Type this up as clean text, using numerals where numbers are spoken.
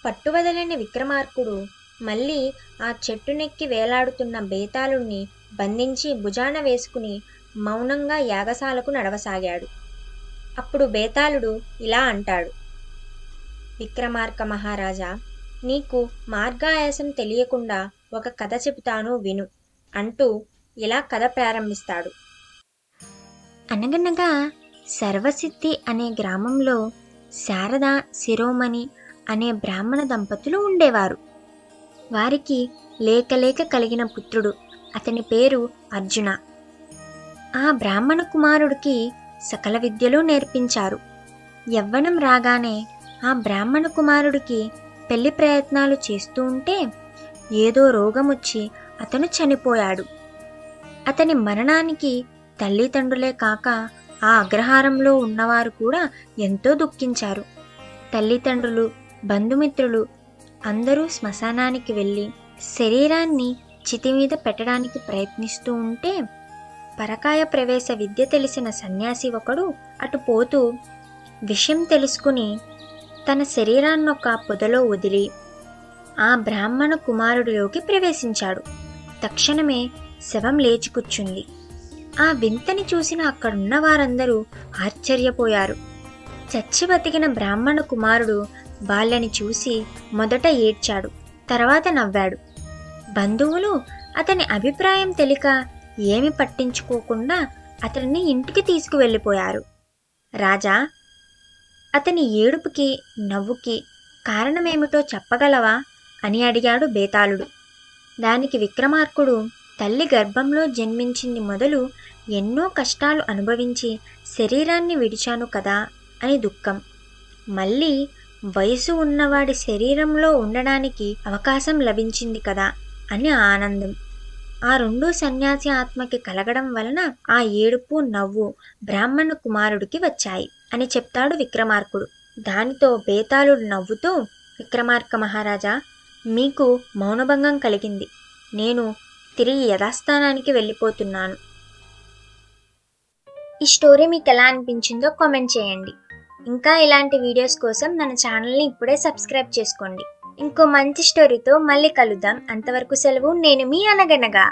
పట్టువదలని విక్రమార్కుడు మళ్ళీ ఆ చెట్టునెక్కి వేలాడుతున్న బేతాళుణ్ణి బంధించి భుజాన వేసుకుని మౌనంగా యాగశాలకు నడవసాగాడు. అప్పుడు బేతాళుడు ఇలా అంటాడు: విక్రమార్క మహారాజా, నీకు మార్గాయాసం తెలియకుండా ఒక కథ చెబుతాను విను అంటూ ఇలా కథ ప్రారంభిస్తాడు. అనగనగా సర్వసిద్ధి అనే గ్రామంలో శారద శిరోమణి అనే బ్రాహ్మణ దంపతులు ఉండేవారు. వారికి లేక కలిగిన పుత్రుడు. అతని పేరు అర్జున. ఆ బ్రాహ్మణ కుమారుడికి సకల విద్యలు నేర్పించారు. యవ్వనం రాగానే ఆ బ్రాహ్మణ కుమారుడికి పెళ్లి ప్రయత్నాలు చేస్తూ ఉంటే ఏదో రోగం వచ్చి అతను చనిపోయాడు. అతని మరణానికి తల్లిదండ్రులే కాక ఆ అగ్రహారంలో ఉన్నవారు కూడా ఎంతో దుఃఖించారు. తల్లిదండ్రులు, బంధుమిత్రులు అందరూ శ్మశానానికి వెళ్ళి శరీరాన్ని చితి మీద పెట్టడానికి ప్రయత్నిస్తూ ఉంటే పరకాయ ప్రవేశ విద్య తెలిసిన సన్యాసి ఒకడు అటు పోతూ విషయం తెలుసుకుని తన శరీరాన్నొక పొదలో వదిలి ఆ బ్రాహ్మణ కుమారుడిలోకి ప్రవేశించాడు. తక్షణమే శవం లేచి కూర్చుంది. ఆ వింతని చూసిన అక్కడున్న వారందరూ ఆశ్చర్యపోయారు. చచ్చి బతికిన బ్రాహ్మణ కుమారుడు వాళ్ళని చూసి మొదట ఏడ్చాడు, తర్వాత నవ్వాడు. బంధువులు అతని అభిప్రాయం తెలియక ఏమి పట్టించుకోకుండా అతనిని ఇంటికి తీసుకువెళ్ళిపోయారు. రాజా, అతని ఏడుపుకి నవ్వుకి కారణమేమిటో చెప్పగలవా అని అడిగాడు బేతాళుడు. దానికి విక్రమార్కుడు, తల్లి గర్భంలో జన్మించింది మొదలు ఎన్నో కష్టాలు అనుభవించి శరీరాన్ని విడిచాను కదా అని దుఃఖం, మళ్ళీ వయసు ఉన్నవాడి శరీరంలో ఉండడానికి అవకాశం లభించింది కదా అని ఆనందం. ఆ రెండు సన్యాసి ఆత్మకి కలగడం వలన ఆ ఏడుపు నవ్వు బ్రాహ్మణ కుమారుడికి వచ్చాయి అని చెప్తాడు విక్రమార్కుడు. దానితో బేతాళుడు నవ్వుతూ, విక్రమార్క మహారాజా, మీకు మౌనభంగం కలిగింది. నేను తిరిగి యథాస్థానానికి వెళ్ళిపోతున్నాను. ఈ స్టోరీ మీకు ఎలా అనిపించిందో కామెంట్ చేయండి. ఇంకా ఇలాంటి వీడియోస్ కోసం మన ఛానల్ని ఇప్పుడే సబ్స్క్రైబ్ చేసుకోండి. ఇంకో మంచి స్టోరీతో మళ్ళీ కలుద్దాం. అంతవరకు సెలవు. నేను మీ అనగనగా.